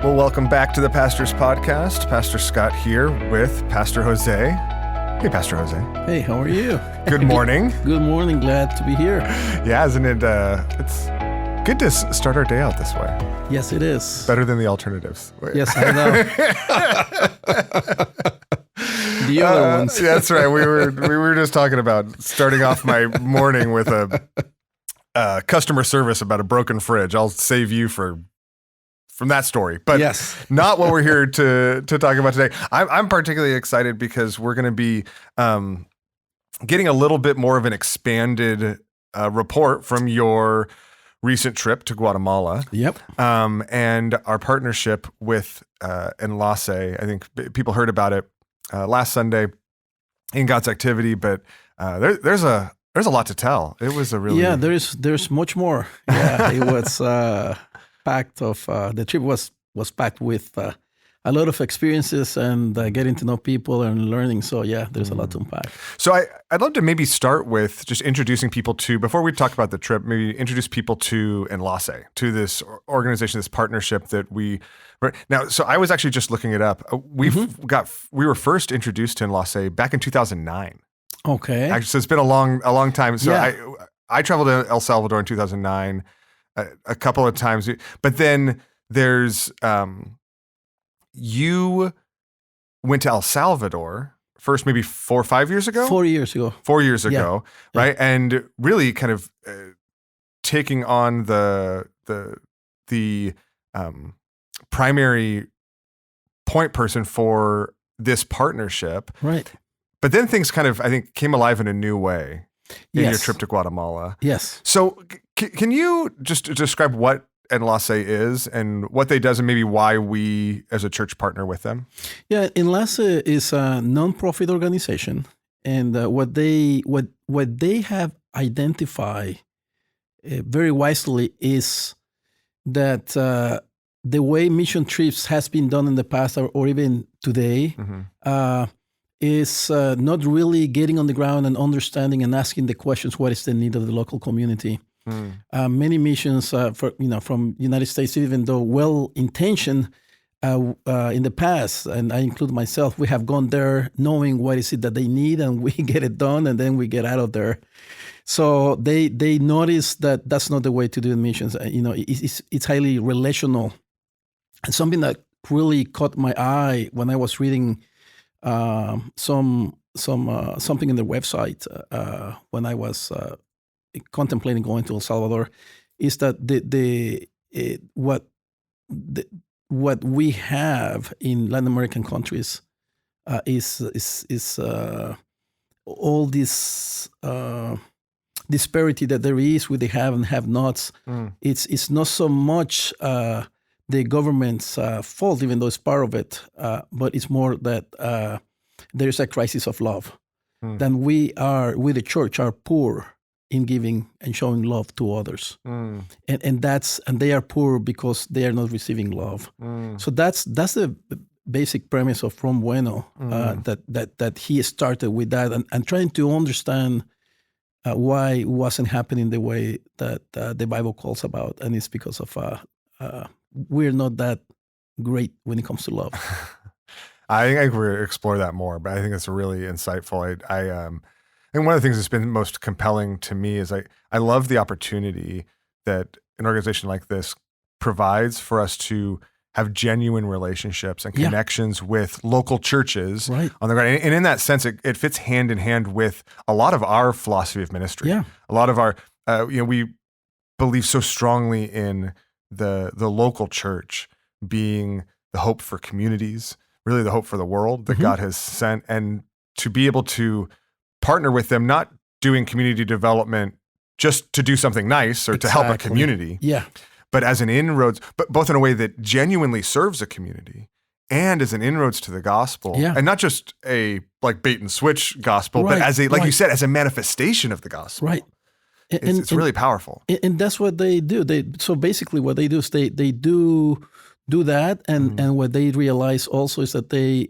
Well, welcome back to the Pastor's Podcast. Pastor Scott here with Pastor Jose. Hey, Pastor Jose. Hey, how are you? Good morning. Good morning. Glad to be here. Yeah, isn't it? It's good to start our day out this way. Yes, it is. Better than the alternatives. Wait. Yes, I know. The other ones. That's right. We were just talking about starting off my morning with a customer service about a broken fridge. I'll save you from that story, but yes. Not what we're here to talk about today. I'm particularly excited because we're going to be getting a little bit more of an expanded report from your recent trip to Guatemala. Yep. And our partnership with ENLACE. I think people heard about it last Sunday in God's Activity, but there's a lot to tell. It was a really there's much more. Yeah, it was packed of the trip was packed with a lot of experiences and getting to know people and learning. So yeah, there's a lot to unpack. So I'd love to maybe start with just introducing people to, before we talk about the trip, maybe introduce people to ENLACE, to this organization, this partnership that we now. So I was actually just looking it up. We were first introduced to ENLACE back in 2009. Okay. Actually, so it's been a long time. So Yeah. I traveled to El Salvador in 2009 a couple of times, but then there's you went to El Salvador first, maybe 4 or 5 years ago. 4 years ago. 4 years ago, Yeah. right? And really kind of taking on the primary point person for this partnership. Right. But then things kind of, I think, came alive in a new way in your Yes. trip to Guatemala. Yes. So can you just describe what ENLACE is and what they does and maybe why we as a church partner with them? Yeah, ENLACE is a non-profit organization, and what they have identified very wisely is that the way mission trips has been done in the past or even today is not really getting on the ground and understanding and asking the questions, what is the need of the local community? Many missions from United States, even though well-intentioned in the past, and I include myself, we have gone there knowing what is it that they need, and we get it done, and then we get out of there. So they notice that that's not the way to do missions. It's highly relational, and something that really caught my eye when I was reading something in their website when I was contemplating going to El Salvador, is that what we have in Latin American countries is all this disparity that there is with the have and have-nots. It's not so much the government's fault, even though it's part of it, but it's more that there's a crisis of love. Then we the church are poor in giving and showing love to others, and they are poor because they are not receiving love. So that's the basic premise of From Bueno, that he started with that and trying to understand why it wasn't happening the way that the Bible calls about, and it's because of we're not that great when it comes to love. I think we'll explore that more, but I think it's really insightful. And one of the things that's been most compelling to me is I love the opportunity that an organization like this provides for us to have genuine relationships and connections with local churches on the ground. And in that sense, it fits hand in hand with a lot of our philosophy of ministry. Yeah. A lot of our, we believe so strongly in the local church being the hope for communities, really the hope for the world that God has sent, and to be able to partner with them, not doing community development just to do something nice or to help a community, but as an inroads, but both in a way that genuinely serves a community and as an inroads to the gospel, and not just a like bait and switch gospel, but as a, like you said, as a manifestation of the gospel. Right. It's really powerful. And that's what they do. So basically what they do is they do that, and what they realize also is that they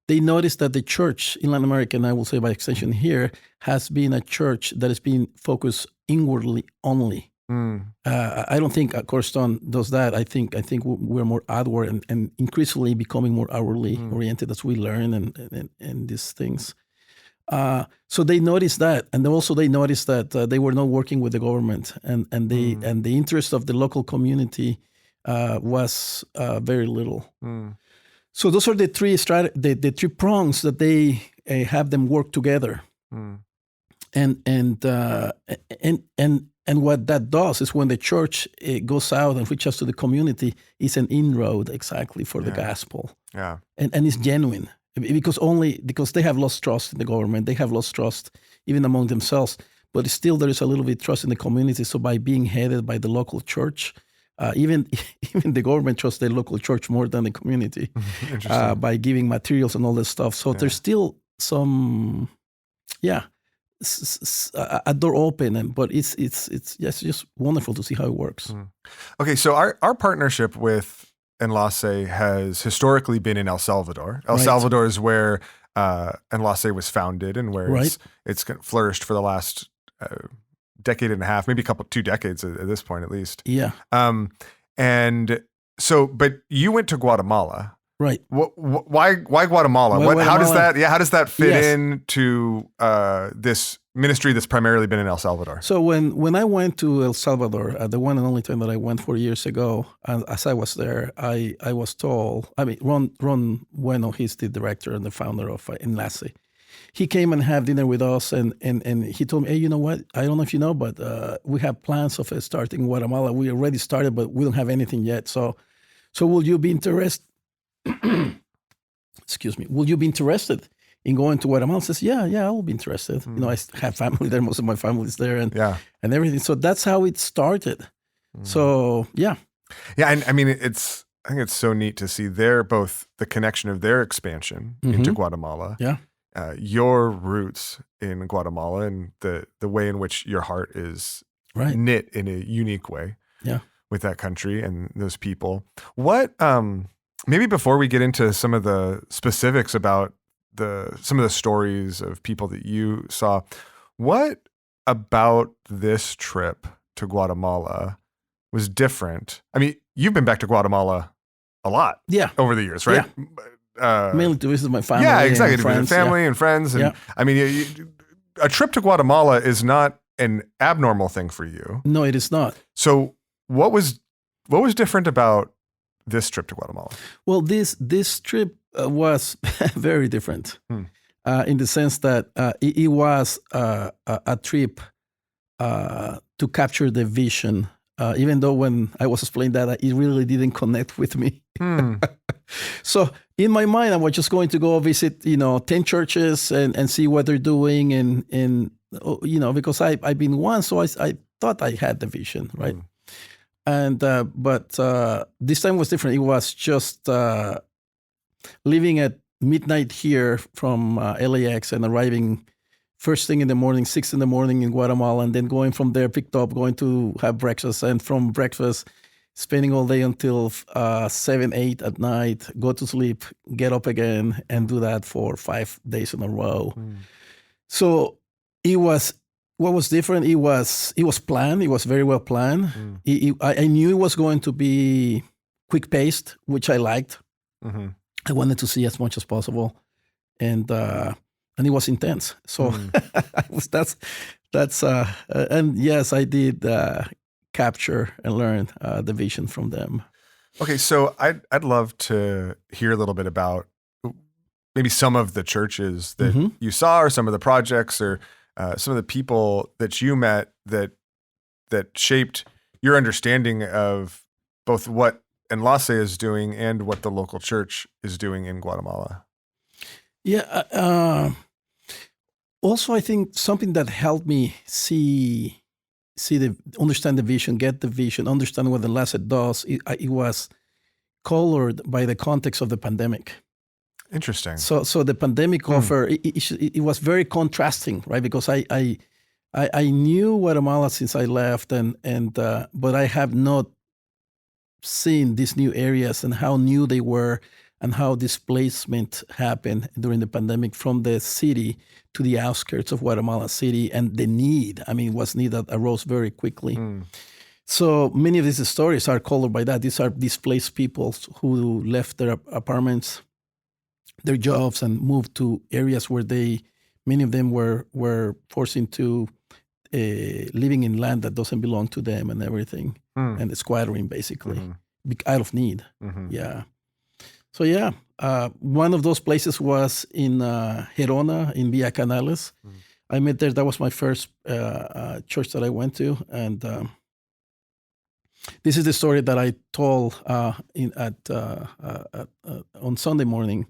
notice that the church in Latin America, and I will say by extension here, has been a church that has been focused inwardly only. I don't think Cornerstone does that. I think we're more outward and increasingly becoming more outwardly oriented as we learn and these things. So they noticed that, and also they noticed that they were not working with the government, and the interest of the local community was very little. So those are the three the three prongs that they have them work together, and what that does is when the church goes out and reaches to the community, it's an inroad exactly for the gospel. Yeah, and it's genuine. Because they have lost trust in the government, they have lost trust even among themselves, but still there is a little bit of trust in the community. So by being headed by the local church, even the government trusts the local church more than the community by giving materials and all this stuff. So there's still some, a door open, but it's just wonderful to see how it works. Okay, so our partnership with ENLACE has historically been in El Salvador. El Salvador is where ENLACE was founded and where it's flourished for the last decade and a half, maybe 2 decades at this point at least. Yeah. And so, but you went to Guatemala. Right. Why Guatemala? How does that fit into this ministry that's primarily been in El Salvador? So when I went to El Salvador, the one and only time that I went 4 years ago, and as I was there, I was told, Ron Bueno, he's the director and the founder of ENLACE. He came and had dinner with us, and he told me, hey, you know what? I don't know if you know, but we have plans of starting Guatemala. We already started, but we don't have anything yet. So will you be interested? Excuse me. Will you be interested in going to Guatemala? I says, yeah, I will be interested. I have family there. Most of my family is there, and everything. So that's how it started. So yeah. And I mean, I think it's so neat to see both the connection of their expansion into Guatemala. Yeah. Your roots in Guatemala and the way in which your heart is knit in a unique way with that country and those people. What, maybe before we get into some of the specifics about some of the stories of people that you saw, what about this trip to Guatemala was different? I mean, you've been back to Guatemala a lot over the years, right? Yeah. Mainly to visit my family. Yeah, exactly. And friends, family and friends. And I mean, a trip to Guatemala is not an abnormal thing for you. No, it is not. So what was different about this trip to Guatemala? Well, this trip was very different in the sense that it was a trip to capture the vision. Even though when I was explaining that, it really didn't connect with me. So in my mind, I was just going to go visit, 10 churches and see what they're doing, and because I've been once, so I thought I had the vision, right? And but this time was different. It was just leaving at midnight here from LAX and arriving first thing in the morning, 6 in the morning in Guatemala, and then going from there, picked up, going to have breakfast, and from breakfast, spending all day until 7, 8 at night, go to sleep, get up again, and do that for 5 days in a row. So what was different, it was planned. It was very well planned. I knew it was going to be quick-paced, which I liked. I wanted to see as much as possible. And it was intense. So and yes, I did capture and learn the vision from them. Okay, so I'd love to hear a little bit about maybe some of the churches that you saw, or some of the projects, or some of the people that you met that shaped your understanding of both what ENLACE is doing and what the local church is doing in Guatemala. Yeah. Also, I think something that helped me understand the vision, get the vision, understand what ENLACE does, it was colored by the context of the pandemic. Interesting. So the pandemic offer, it was very contrasting, right? Because I knew Guatemala since I left, but I have not seen these new areas and how new they were, and how displacement happened during the pandemic from the city to the outskirts of Guatemala City, and the need. I mean, was need that arose very quickly. So many of these stories are colored by that. These are displaced people who left their apartments, their jobs, and moved to areas where many of them were forced into living in land that doesn't belong to them and everything, and squattering basically out of need. Yeah. So yeah, one of those places was in Gerona in Villa Canales. I met there. That was my first church that I went to, and this is the story that I told on Sunday morning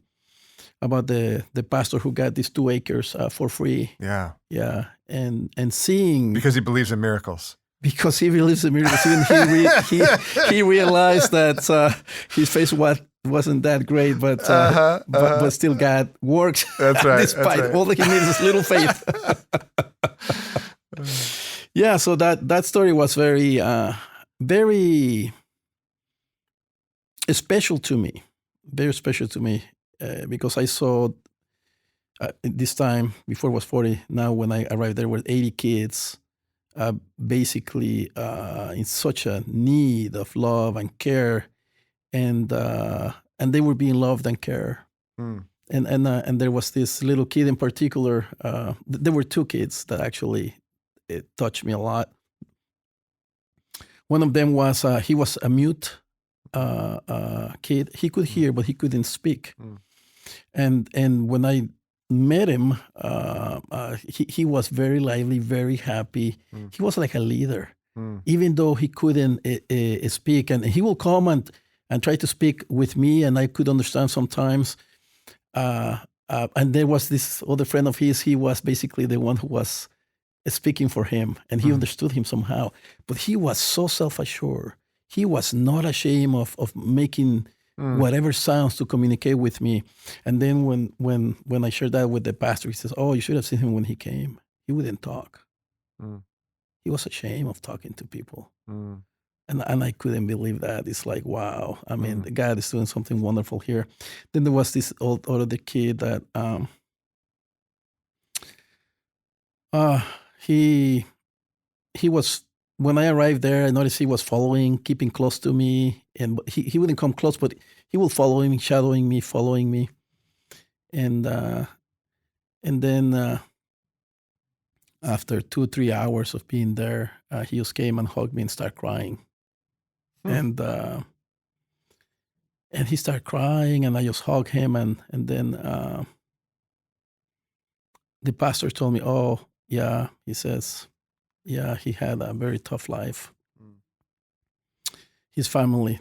about the pastor who got these 2 acres for free. Yeah. Yeah, and seeing, because he believes in miracles. Because he believes in miracles. Even he realized that his faith wasn't that great, but still God works. That's right. Despite all that he needs is little faith. Yeah, so that story was very very special to me. Very special to me because I saw this time, before it was 40, now when I arrived there were 80 kids, basically in such a need of love and care, and they were being loved and cared. And there was this little kid in particular. There were 2 kids that actually touched me a lot. One of them was he was a mute kid. He could hear, but he couldn't speak. And when I met him, he was very lively, very happy. He was like a leader, even though he couldn't speak. And he will come and try to speak with me, and I could understand sometimes. And there was this other friend of his. He was basically the one who was speaking for him, and he understood him somehow. But he was so self-assured. He was not ashamed of making whatever sounds to communicate with me. And then when I shared that with the pastor, he says, "Oh, you should have seen him when he came. He wouldn't talk. He was ashamed of talking to people." And I couldn't believe that. It's like, wow. I mean, God is doing something wonderful here. Then there was this other kid that he was, when I arrived there, I noticed he was keeping close to me, and he wouldn't come close, but he would follow me, shadowing me, following me, and then after 2-3 hours of being there, he just came and hugged me and started crying, and he started crying, and I just hugged him, and then the pastor told me, "Oh, yeah," he says, "yeah, he had a very tough life. His family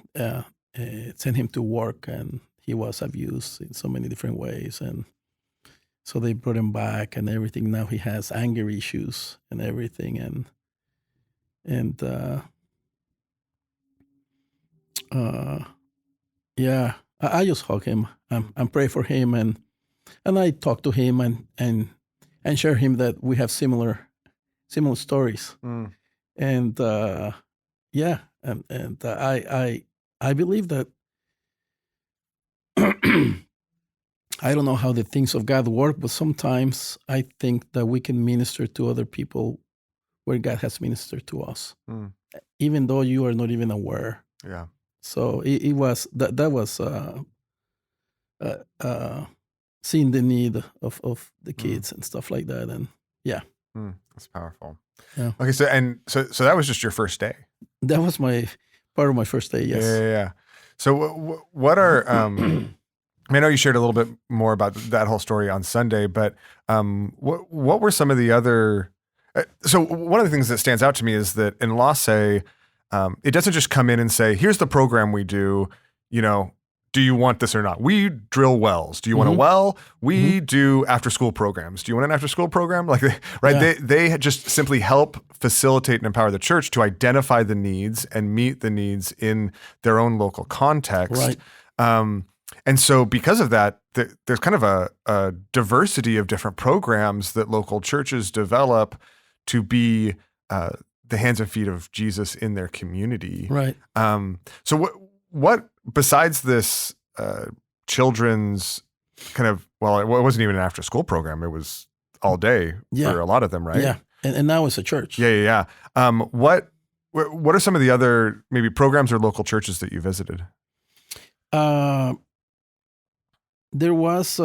sent him to work, and he was abused in so many different ways, and so they brought him back and everything. Now he has anger issues and everything, and yeah, I just hug him and pray for him, and I talk to him and share him that we have similar stories, and yeah, and I believe that I don't know how the things of God work, but sometimes I think that we can minister to other people where God has ministered to us, even though you are not even aware. Yeah. So it was that was seeing the need of the kids and stuff like that, and yeah. That's powerful. Yeah. Okay, so that was just your first day. That was part of my first day. Yes. Yeah. So what are I know you shared a little bit more about that whole story on Sunday, but what were some of the other? So one of the things that stands out to me is that ENLACE, it doesn't just come in and say, "Here's the program we do. You know, do you want this or not?" We drill wells. Do you want a well? We do after-school programs. Do you want an after-school program? Like, right? Yeah. They just simply help facilitate and empower the church to identify the needs and meet the needs in their own local context. Right. And so because of that, there's kind of a diversity of different programs that local churches develop to be the hands and feet of Jesus in their community. Right. So what besides this children's kind of, well, it wasn't even an after school program. It was all day for a lot of them, right? Yeah. And now it's a church. Yeah. What are some of the other maybe programs or local churches that you visited? There was,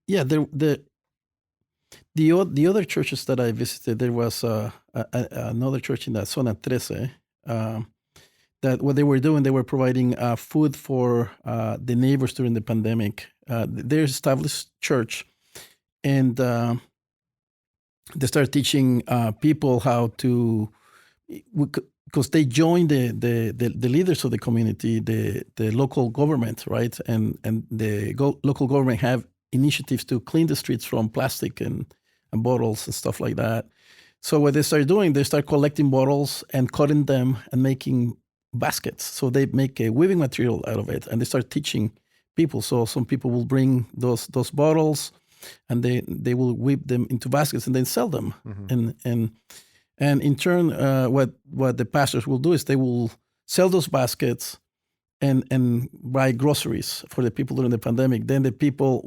yeah, the other churches that I visited. There was another church in that Zona 13. That what they were doing, they were providing food for the neighbors during the pandemic. They're established church, and they started teaching people how to, because they joined the leaders of the community, the local government, right, and the local government have initiatives to clean the streets from plastic and bottles and stuff like that. So what they start doing, they start collecting bottles and cutting them and making baskets. So they make a weaving material out of it, and they start teaching people. So some people will bring those bottles, and they will weave them into baskets and then sell them. And in turn, what the pastors will do is they will sell those baskets and buy groceries for the people during the pandemic. Then the people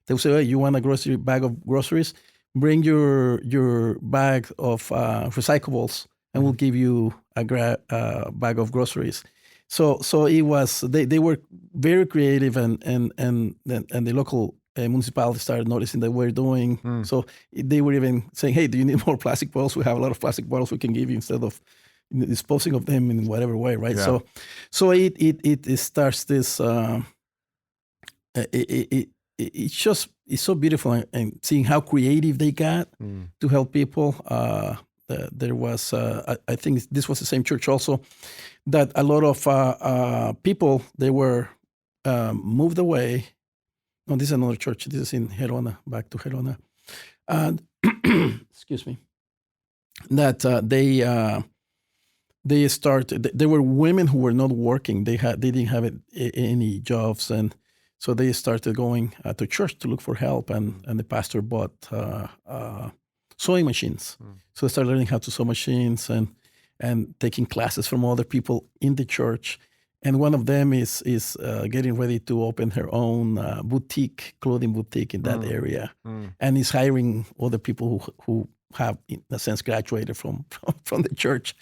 they'll say, "Hey, you want a bag of groceries? Bring your bag of recyclables, and we'll give you a bag of groceries." So it was they were very creative, and the local municipality started noticing that we're doing. So they were even saying, "Hey, do you need more plastic bottles? We have a lot of plastic bottles we can give you instead of disposing of them in whatever way, right?" Yeah. So it starts this. It's so beautiful, and seeing how creative they got to help people. There was, I think this was the same church also, that a lot of people, they were moved away. No, this is another church. This is in Gerona, back to Gerona. Excuse me. That they started. There were women who were not working. They didn't have any jobs, and so they started going to church to look for help. And the pastor bought sewing machines. So they started learning how to sew machines and taking classes from other people in the church. And one of them is getting ready to open her own clothing boutique in that area, and is hiring other people who have, in a sense, graduated from the church.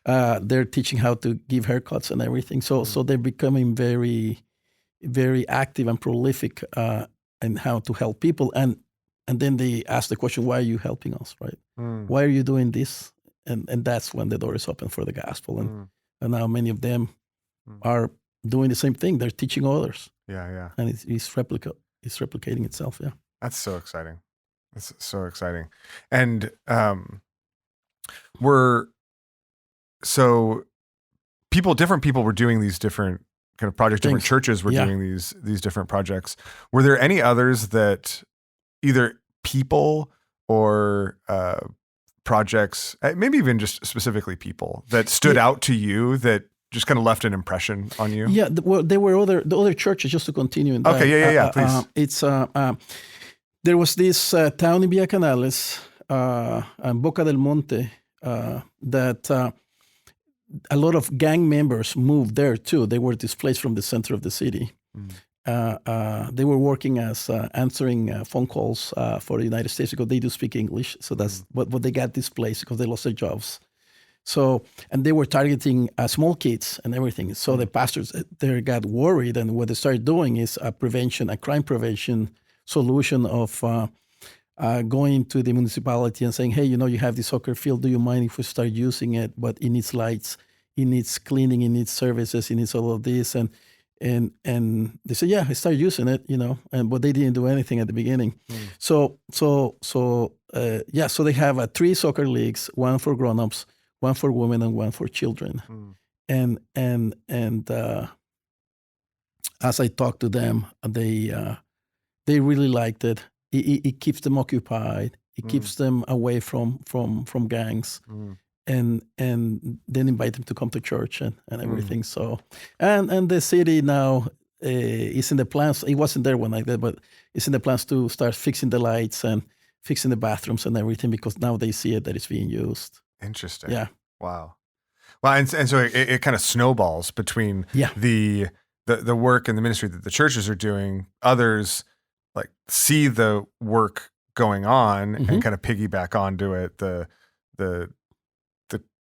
They're teaching how to give haircuts and everything. So they're becoming very, very active and prolific in how to help people. And then they ask the question, "Why are you helping us, right? Why are you doing this?" And that's when the door is open for the gospel. And now many of them are doing the same thing. They're teaching others. Yeah. And it's replicating itself. Yeah. That's so exciting. That's so exciting. And different people were doing these different kind of projects, different churches were doing these different projects. Were there any others that either people or projects, maybe even just specifically people, that stood out to you that just kind of left an impression on you? Yeah, there were the other churches, just to continue. In that, okay, please. It's there was this town in Villa Canales, and Boca del Monte, that a lot of gang members moved there too. They were displaced from the center of the city. They were working as answering phone calls for the United States, because they do speak English. So that's but they got displaced because they lost their jobs. So, and they were targeting small kids and everything. So the pastors there got worried, and what they started doing is a crime prevention solution of going to the municipality and saying, "Hey, you have this soccer field. Do you mind if we start using it? But it needs lights, it needs cleaning, it needs services, it needs all of this." And they said, "Yeah, I started using it, but they didn't do anything at the beginning." So they have 3 soccer leagues, one for grown-ups, one for women, and one for children. And as I talked to them, they really liked it. It keeps them occupied. It keeps them away from gangs, and then invite them to come to church and everything. So and the city now is in the plans. It wasn't there when I did, but it's in the plans to start fixing the lights and fixing the bathrooms and everything, because now they see it that it's being used. Interesting. Yeah. Wow. Well, and so it kind of snowballs between the work and the ministry that the churches are doing. Others like see the work going on and kind of piggyback onto it. The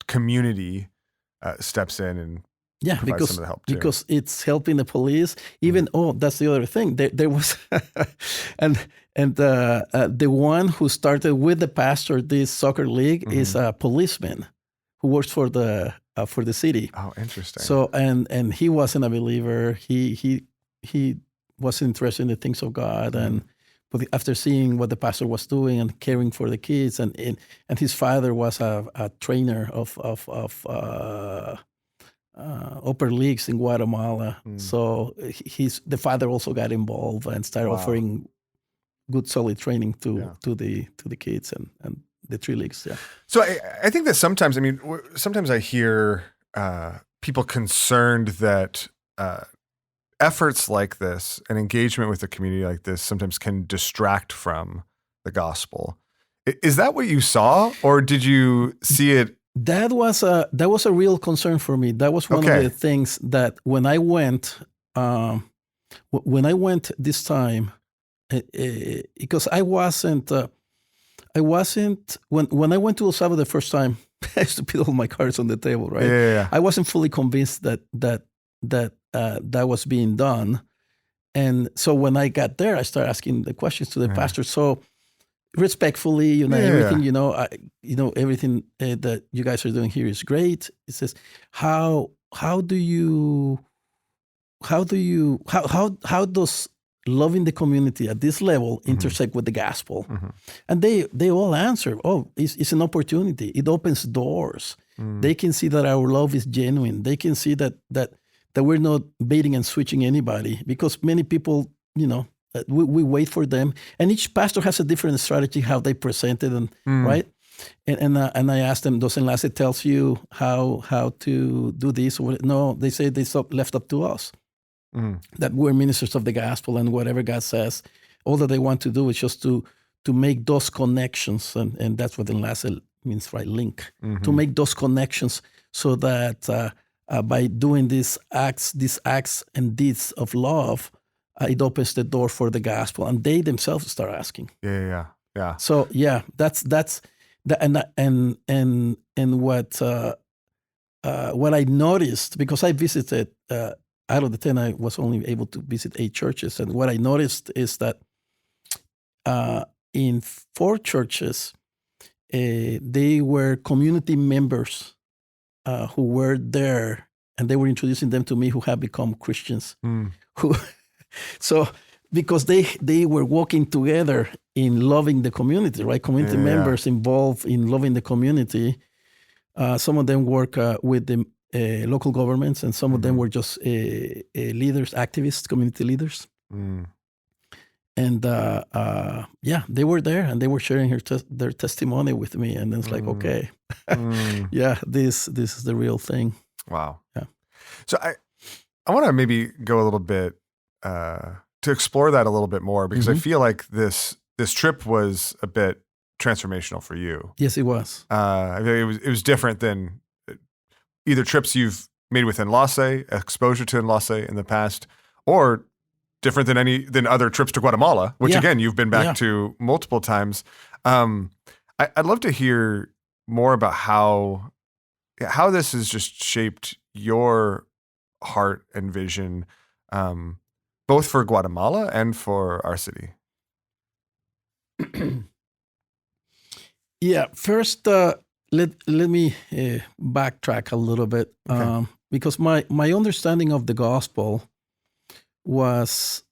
community steps in and Yeah, provides some of the help too. because it's helping the police. Even that's the other thing. There was, and the one who started with the pastor this soccer league is a policeman who works for the city. Oh, interesting. So and he wasn't a believer. He wasn't interested in the things of God, but after seeing what the pastor was doing and caring for the kids, and his father was a trainer of upper leagues in Guatemala. So the father also got involved and started offering good, solid training to the kids and the 3 leagues. Yeah. So I think that sometimes, sometimes I hear people concerned that efforts like this and engagement with a community like this sometimes can distract from the gospel. Is that what you saw, or did you see it? That was a real concern for me. That was one of the things that when I went this time, because I wasn't when I went to El Salvador the first time, I used to put all my cards on the table, right? Yeah. I wasn't fully convinced that was being done, and so when I got there, I started asking the questions to the pastor. So respectfully, everything, everything that you guys are doing here is great. It says, how does loving the community at this level intersect with the gospel? And they all answer, it's an opportunity. It opens doors. They can see that our love is genuine. They can see that we're not baiting and switching anybody, because many people, we wait for them, and each pastor has a different strategy how they present it, and right. And I asked them, does ENLACE tells you how to do this? No, they say they left up to us. That we're ministers of the gospel, and whatever God says, all that they want to do is just to make those connections, and that's what ENLACE means, right? Link. To make those connections, so that by doing these acts and deeds of love, it opens the door for the gospel, and they themselves start asking. Yeah. So that's and what I noticed, because I visited out of the 10, I was only able to visit 8 churches, and what I noticed is that in 4 churches, they were community members who were there, and they were introducing them to me, who have become Christians. So because they were walking together in loving the community, right? Community members involved in loving the community. Some of them work with the local governments, and some of them were just leaders, activists, community leaders. And they were there, and they were sharing their testimony with me, and it's like, okay, this is the real thing. Wow. Yeah. So I want to maybe go a little bit to explore that a little bit more, because I feel like this trip was a bit transformational for you. Yes, it was. I feel like it was different than either trips you've made with ENLACE, exposure to ENLACE in the past, or different than other trips to Guatemala, which again you've been back to multiple times. I'd love to hear more about how this has just shaped your heart and vision, both for Guatemala and for our city. First, let me backtrack a little bit, because my understanding of the gospel was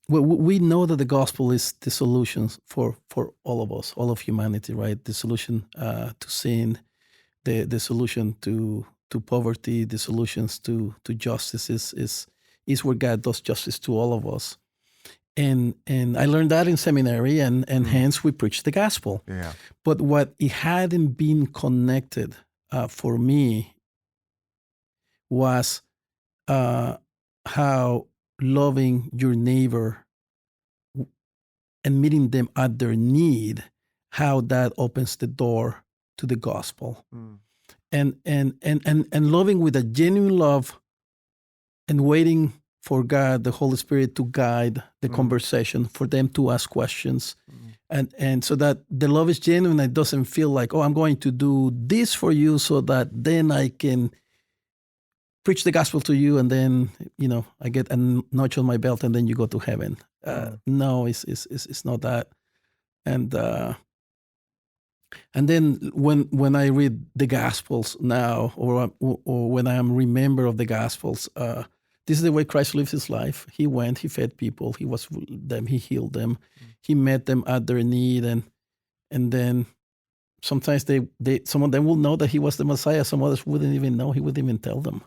well, we know that the gospel is the solution for all of us, all of humanity, right? The solution to sin, the solution to poverty, the solutions to justice is where God does justice to all of us. And I learned that in seminary, and hence we preach the gospel. Yeah. But what it hadn't been connected for me was how loving your neighbor and meeting them at their need, how that opens the door to the gospel. And loving with a genuine love, and waiting for God, the Holy Spirit, to guide the conversation, for them to ask questions, and so that the love is genuine. It doesn't feel like, oh, I'm going to do this for you so that then I can preach the gospel to you, and then I get a notch on my belt, and then you go to heaven. No, it's not that. And then when I read the Gospels now, or when I am remember of the Gospels, this is the way Christ lived his life. He went, he fed people, he was with them, he healed them, he met them at their need, and then sometimes some of them will know that he was the Messiah. Some others wouldn't even know. He wouldn't even tell them.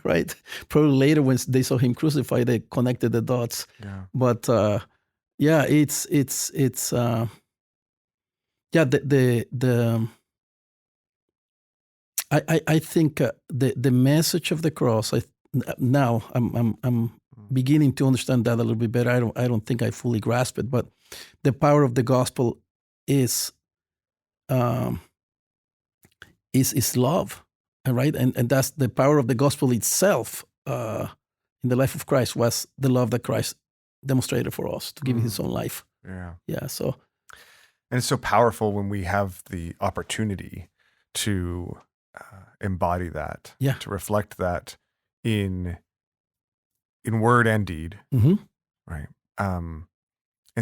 Right? Probably later when they saw him crucified, they connected the dots. Yeah. But it's I think the message of the cross. Now I'm beginning to understand that a little bit better. I don't think I fully grasp it, but the power of the gospel is love, right? And that's the power of the gospel itself. In the life of Christ was the love that Christ demonstrated for us to give his own life. Yeah. So. And it's so powerful when we have the opportunity to embody that, to reflect that in word and deed, right? And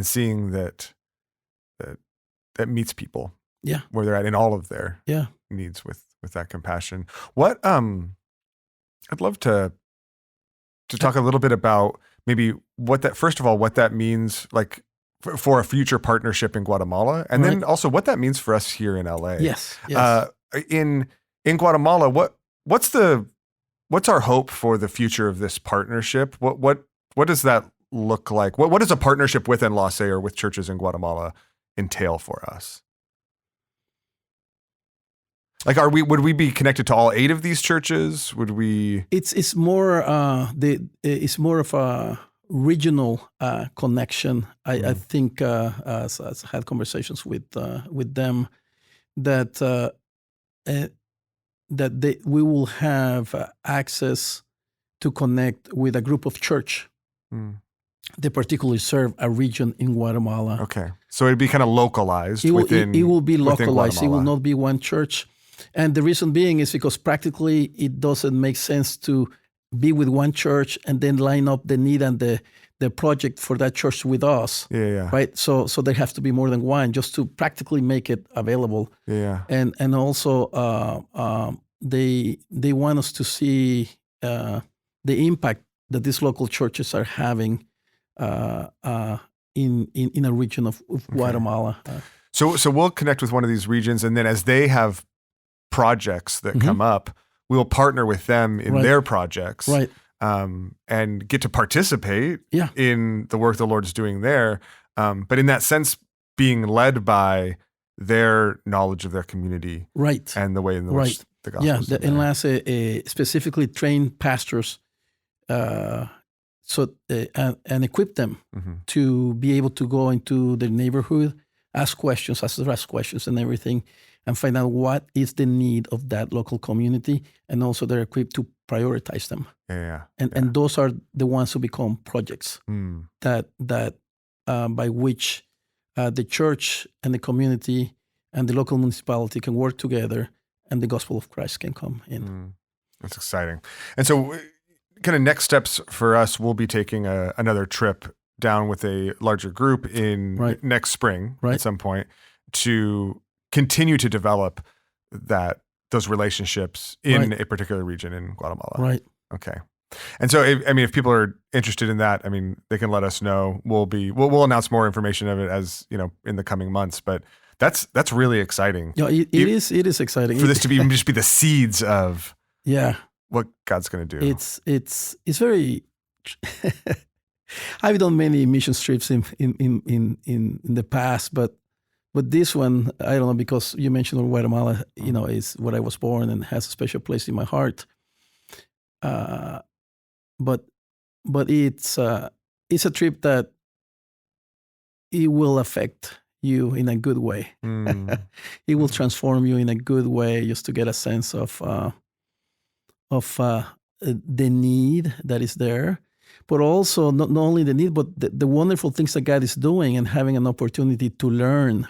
seeing that meets people, where they're at in all of their needs with that compassion. What I'd love to talk a little bit about maybe what that means, like, for a future partnership in Guatemala, and then also what that means for us here in LA. Yes. In Guatemala, what's our hope for the future of this partnership? What does that look like? What does a partnership with ENLACE or with churches in Guatemala entail for us? Like, would we be connected to all 8 of these churches? Would we? It's more it's more of a regional connection. I think as I had conversations with them that we will have access to connect with a group of church. They particularly serve a region in Guatemala. Okay, so it'd be kind of localized. It will be localized. It will not be one church, and the reason being is because practically it doesn't make sense to be with one church and then line up the need and the project for that church with us. Right. So there has to be more than one just to practically make it available. And also they want us to see the impact that these local churches are having in a region of Guatemala. So we'll connect with one of these regions, and then as they have projects that come up, we'll partner with them in their projects, and get to participate in the work the Lord's doing there. But in that sense, being led by their knowledge of their community, and the way in which the gospel is the ENLACE specifically trained pastors, and equip them to be able to go into the neighborhood, ask questions and everything, and find out what is the need of that local community, and also they're equipped to prioritize them. And those are the ones who become projects that by which the church and the community and the local municipality can work together, and the gospel of Christ can come in. That's exciting. And so, kind of next steps for us, we'll be taking another trip down with a larger group in next spring at some point to continue to develop those relationships in a particular region in Guatemala. Okay. And so, if people are interested in that, they can let us know. We'll announce more information of it as in the coming months. But that's really exciting. It is exciting for this to be just be the seeds of what God's going to do. It's very. I've done many mission trips in the past, but this one, I don't know, because you mentioned Guatemala, is where I was born and has a special place in my heart. But it's a trip that it will affect you in a good way. It will transform you in a good way, just to get a sense of the need that is there. but also not only the need, but the wonderful things that God is doing, and having an opportunity to learn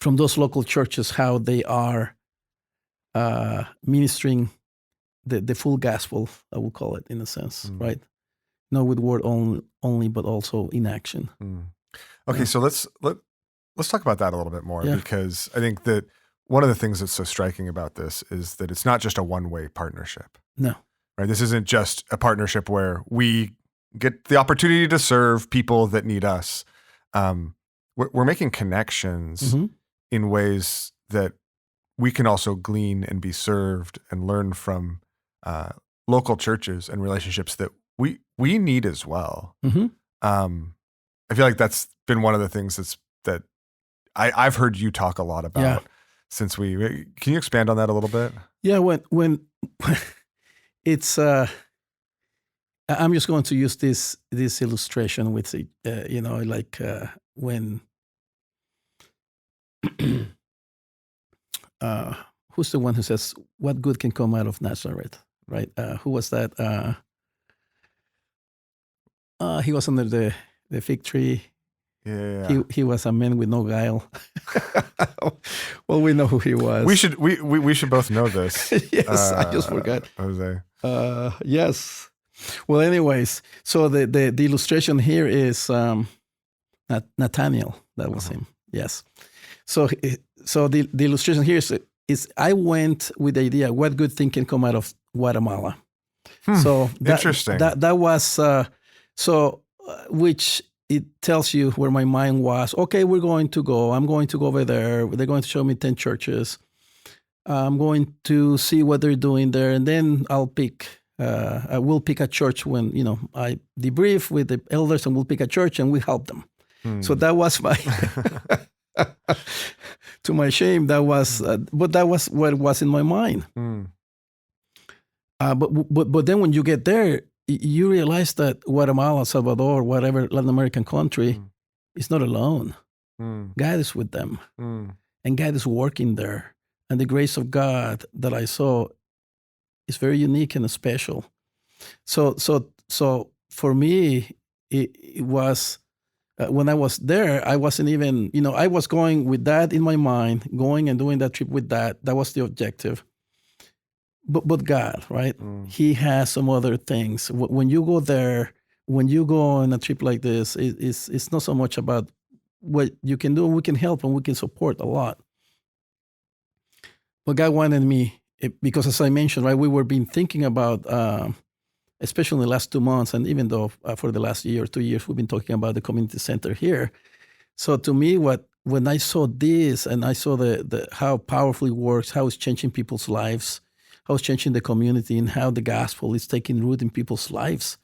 from those local churches how they are ministering the full gospel, I will call it, in a sense, right? Not with word only, but also in action. Okay, so let's talk about that a little bit more, because I think that one of the things that's so striking about this is that it's not just a one-way partnership. No. Right? This isn't just a partnership where we get the opportunity to serve people that need us. We're making connections in ways that we can also glean and be served and learn from local churches and relationships that we need as well. I feel like that's been one of the things that I've heard you talk a lot about since can you expand on that a little bit? Yeah, when it's I'm just going to use this illustration with when who's the one who says, "What good can come out of Nazareth?" Right? Who was that? He was under the fig tree. Yeah. He was a man with no guile. Well, we know who he was. We should both know this. Yes, I just forgot. Jose. Yes. Well, anyways, so the illustration here is Nathaniel. That was him. Yes. So the illustration here is I went with the idea, what good thing can come out of Guatemala? So interesting. That was which it tells you where my mind was. Okay, we're going to go. I'm going to go over there. They're going to show me 10 churches. I'm going to see what they're doing there, and then I will pick a church when I debrief with the elders, and we'll pick a church and we help them. So that was my, to my shame, but that was what was in my mind. But then when you get there, you realize that Guatemala, Salvador, whatever Latin American country, is not alone. God is with them, and God is working there. And the grace of God that I saw is very unique and special. So for me, it was when I was there, I wasn't even, I was going with that in my mind, going and doing that trip with that. That was the objective. But God, right? He has some other things. When you go there, when you go on a trip like this, it's not so much about what you can do. We can help and we can support a lot. But God wanted me, because as I mentioned, right, we were been thinking about, especially in the last 2 months, and even though for the last year or 2 years, we've been talking about the community center here. So to me, when I saw this and I saw the how powerfully it works, how it's changing people's lives, how it's changing the community, and how the gospel is taking root in people's lives,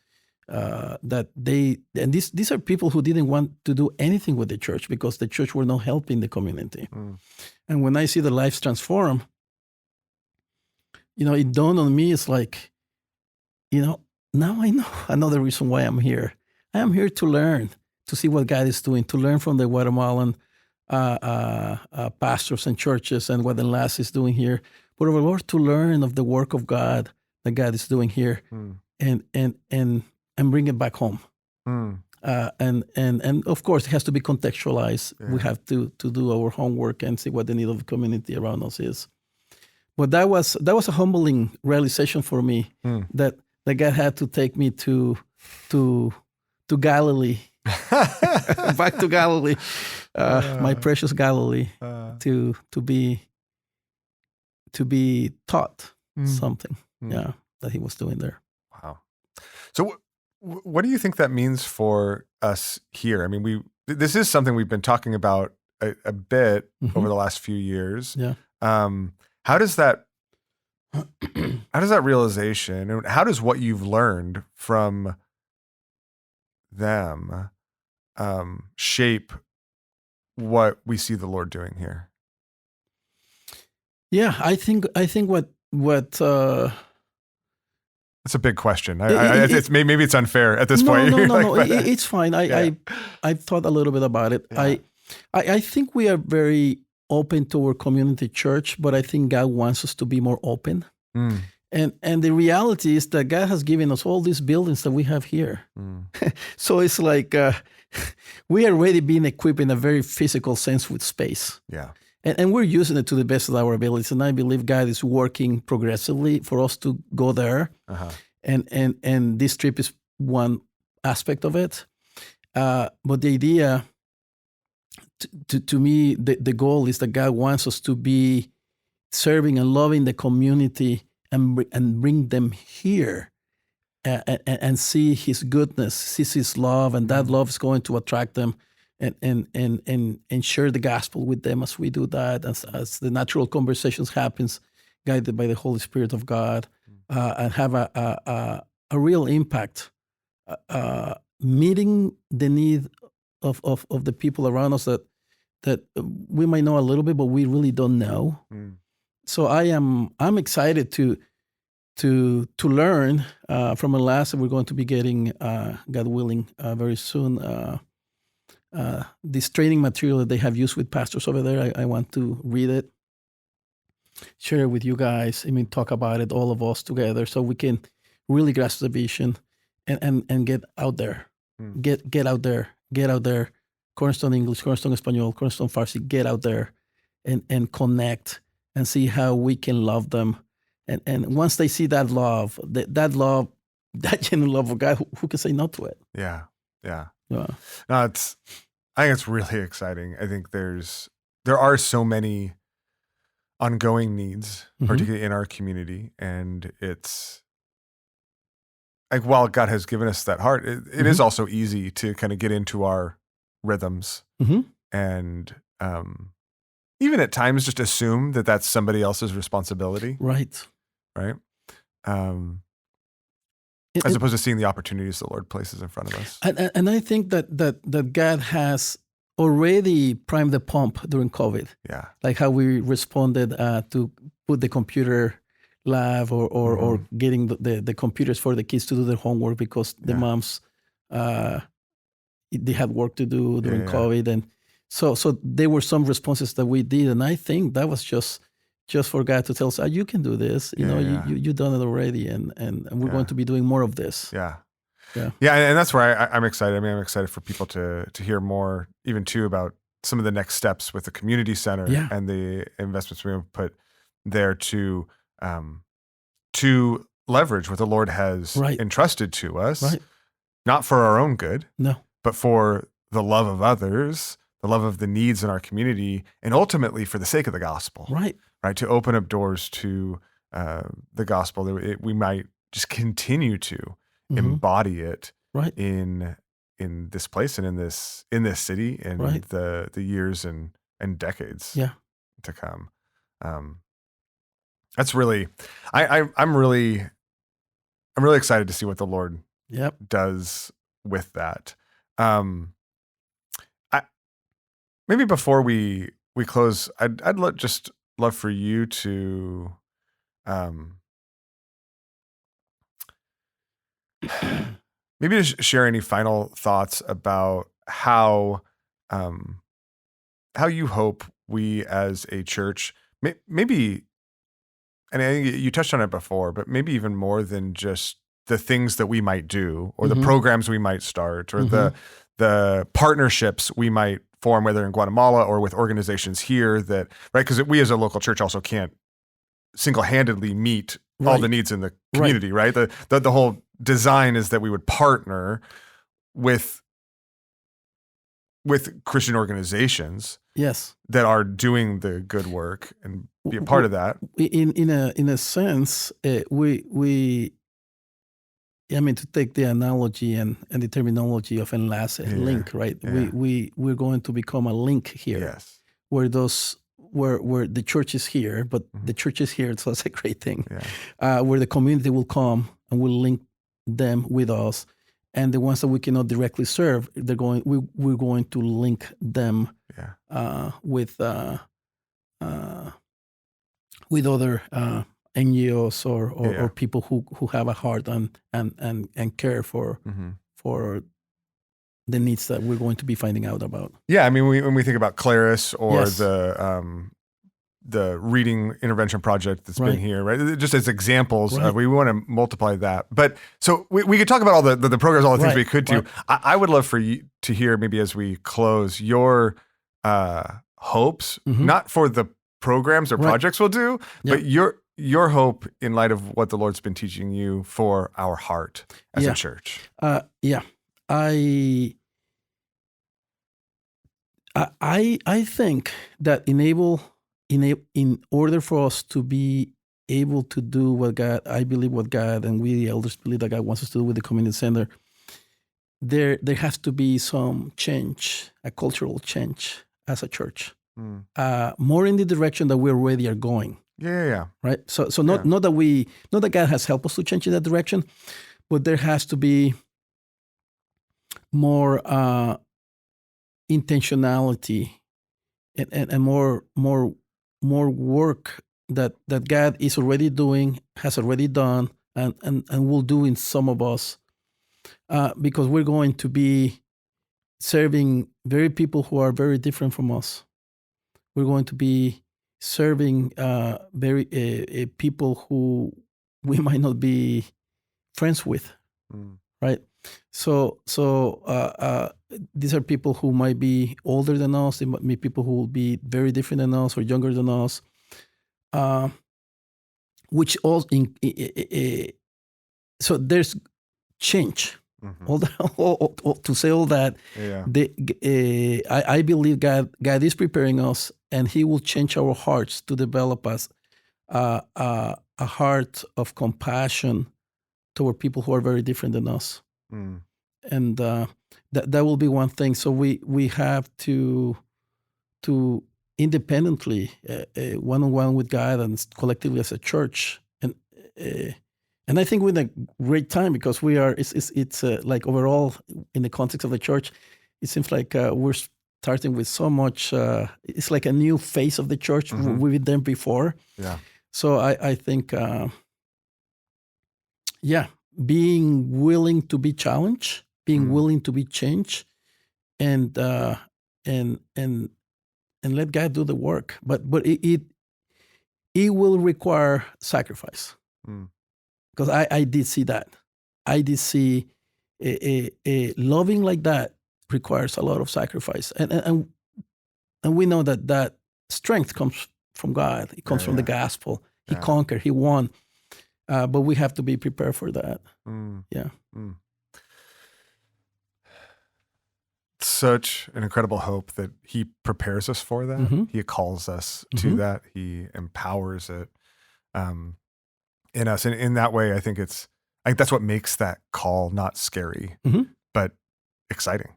these are people who didn't want to do anything with the church because the church were not helping the community. And when I see the lives transform, it dawned on me, it's like, now I know another reason why I'm here. I am here to learn, to see what God is doing, to learn from the Guatemalan pastors and churches and what ENLACE is doing here. But over Lord, to learn of the work of God that God is doing here, and bring it back home. And of course, it has to be contextualized. Yeah. We have to do our homework and see what the need of the community around us is. But that was a humbling realization for me that God had to take me to Galilee, back to Galilee, my precious Galilee, to be taught something, that He was doing there. Wow. So what do you think that means for us here? I mean, this is something we've been talking about a bit over the last few years. Yeah. How does that realization, and how does what you've learned from them shape what we see the Lord doing here? Yeah, I think what it's a big question. Maybe it's unfair at this point. No, it's fine. I've thought a little bit about it. Yeah. I think we are very open to our community church, but I think God wants us to be more open. And And the reality is that God has given us all these buildings that we have here. So it's like we are already being equipped in a very physical sense with space. Yeah. And we're using it to the best of our abilities. And I believe God is working progressively for us to go there. And this trip is one aspect of it. But the idea, to me, the goal is that God wants us to be serving and loving the community and bring them here and see His goodness, see His love, and that love is going to attract them and share the gospel with them as we do that, as the natural conversations happens, guided by the Holy Spirit of God, and have a real impact, meeting the need of the people around us that we might know a little bit, but we really don't know. So I'm excited to learn from ENLACE. We're going to be getting, God willing, very soon, this training material that they have used with pastors over there. I want to read it, share it with you guys. I mean, talk about it, all of us together, so we can really grasp the vision and get out there. Get out there. Cornerstone English, Cornerstone Espanol, Cornerstone Farsi, get out there and connect and see how we can love them. And once they see that love, that genuine love of God, who can say no to it? Yeah. No, I think it's really exciting. I think there are so many ongoing needs, particularly in our community, and it's like, while God has given us that heart, it is also easy to kind of get into our rhythms and even at times just assume that that's somebody else's responsibility. Right. As opposed to seeing the opportunities the Lord places in front of us. And I think that God has already primed the pump during COVID. Yeah. Like how we responded to put the computer lab or getting the computers for the kids to do their homework because the moms, they had work to do during COVID. And so there were some responses that we did. And I think that was just for God to tell us, you can do this. You've done it already. And we're going to be doing more of this. Yeah. And that's where I'm excited. I mean, I'm excited for people to hear more, even too, about some of the next steps with the community center and the investments we have put there to leverage what the Lord has entrusted to us, not for our own good, but for the love of others, the love of the needs in our community, and ultimately for the sake of the gospel. Right. To open up doors to the gospel, that we might just continue to embody it in this place and in this city and the years and decades to come. That's really, I'm really excited to see what the Lord does with that. Maybe before we close, I'd love for you to maybe just share any final thoughts about how you hope we as a church, maybe, and I think you touched on it before, but maybe even more than just the things that we might do or the programs we might start or the partnerships we might form, whether in Guatemala or with organizations here that, because we as a local church also can't single-handedly meet all the needs in the community, right? The whole design is that we would partner with Christian organizations that are doing the good work and be a part of that. In a sense, to take the analogy and the terminology of ENLACE, link, right? Yeah. We're going to become a link here, where the church is here, but the church is here, so that's a great thing. Where the community will come and we'll link them with us, and the ones that we cannot directly serve, we're going to link them with other NGOs or people who have a heart and care for the needs that we're going to be finding out about. Yeah, I mean, when we think about Claris or the reading intervention project that's Right. been here, right? Just as examples, Right. we want to multiply that. But so we could talk about all the programs, all the things Right. we could do. Right. I would love for you to hear, maybe as we close, your hopes, not for the programs or Right. projects we'll do, Yeah. but your hope in light of what the Lord's been teaching you for our heart as Yeah. a church. Yeah. I think that in order for us to be able to do what God and we the elders believe that God wants us to do with the community center, there has to be some change, a cultural change as a church, more in the direction that we already are going. Yeah. Right. So not that God has helped us to change in that direction, but there has to be more intentionality and more work that God is already doing, has already done, and will do in some of us, because we're going to be serving very people who are very different from us. We're going to be serving very people who we might not be friends with, right? So these are people who might be older than us. They might be people who will be very different than us or younger than us. Which also so there's change. To say all that, I believe God is preparing us, and He will change our hearts to develop us a heart of compassion toward people who are very different than us. And that will be one thing. So we have to independently, one-on-one with God and collectively as a church, and I think we're in a great time because we are. It's like overall in the context of the church, it seems like we're starting with so much. It's like a new phase of the church. We've been there before. Yeah. So I think, being willing to be challenged, being willing to be changed, and let God do the work. But it will require sacrifice. Because I did see that. I did see a loving like that requires a lot of sacrifice, and we know that strength comes from God. It comes from the gospel. He conquered. He won. But we have to be prepared for that. Yeah. Such an incredible hope that He prepares us for that. He calls us to that. He empowers it in us. And in that way, I think that's what makes that call not scary, but exciting.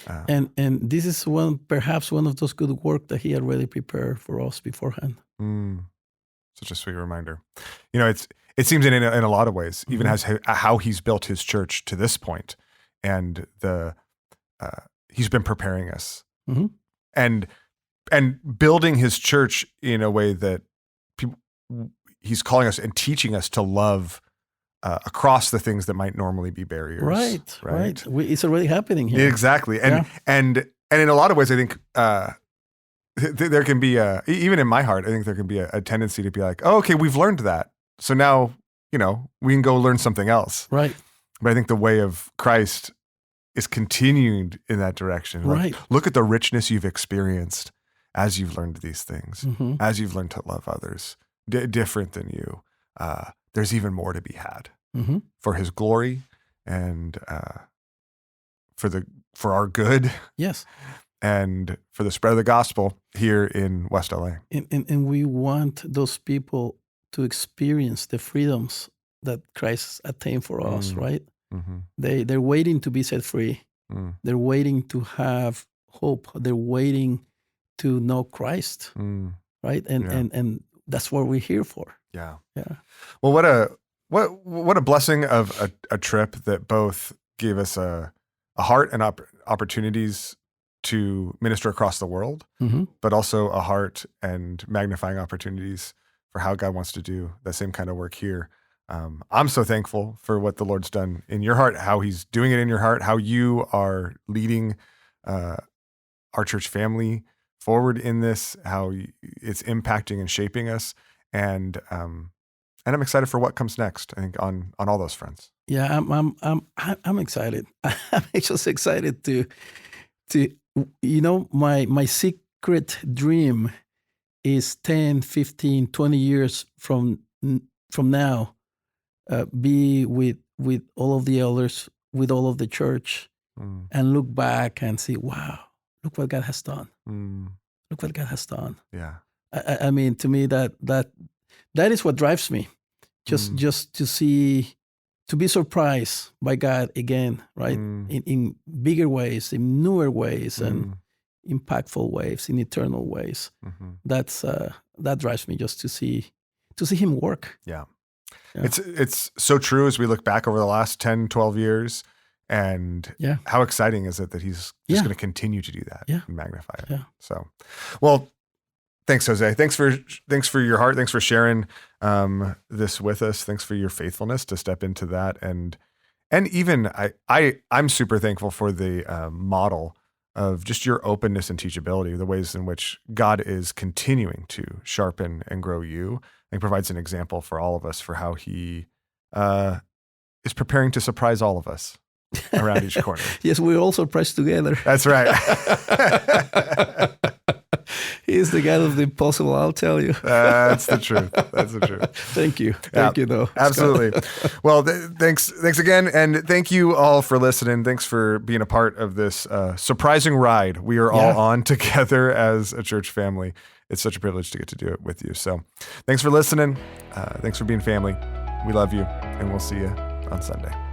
And this is perhaps one of those good work that He had already prepared for us beforehand. Such a sweet reminder. It seems in a lot of ways, even as how He's built His church to this point, and He's been preparing us and building His church in a way that He's calling us and teaching us to love across the things that might normally be barriers. Right. It's already happening here. Exactly. And in a lot of ways, I think there can be even in my heart, I think there can be a tendency to be like, oh, okay, we've learned that. So now, we can go learn something else. Right. But I think the way of Christ is continuing in that direction. Right. Look at the richness you've experienced as you've learned these things, as you've learned to love others different than you. There's even more to be had for His glory and for our good. Yes. And for the spread of the gospel here in West LA. And we want those people to experience the freedoms that Christ attained for us, right? They're waiting to be set free. They're waiting to have hope. They're waiting to know Christ, right? And that's what we're here for. Yeah. Yeah. Well, what a blessing of a trip that both gave us a heart and opportunities to minister across the world, but also a heart and magnifying opportunities for how God wants to do that same kind of work here. I'm so thankful for what the Lord's done in your heart, how He's doing it in your heart, how you are leading our church family forward in this, how it's impacting and shaping us. And I'm excited for what comes next, I think, on all those fronts. Yeah, I'm excited. I'm just excited to my secret dream is 10, 15, 20 years from now, be with all of the elders, with all of the church, and look back and see, wow, look what God has done. Look what God has done. Yeah. I mean, to me, that is what drives me. Just to see, to be surprised by God again, right? In bigger ways, in newer ways, and impactful ways, in eternal ways. That drives me, just to see Him work. Yeah. It's so true as we look back over the last 10, 12 years. And how exciting is it that He's just going to continue to do that and magnify it. Yeah. So, well, thanks, Jose. Thanks for your heart. Thanks for sharing this with us. Thanks for your faithfulness to step into that. And even I'm super thankful for the model of just your openness and teachability, the ways in which God is continuing to sharpen and grow you. And provides an example for all of us for how He is preparing to surprise all of us around each corner. Yes, we're all surprised together. That's right. He is the God of the impossible, I'll tell you. That's the truth. That's the truth. Thank you. Thank you, though. Absolutely. Well, thanks again. And thank you all for listening. Thanks for being a part of this surprising ride we are all on together as a church family. It's such a privilege to get to do it with you. So thanks for listening. Thanks for being family. We love you, and we'll see you on Sunday.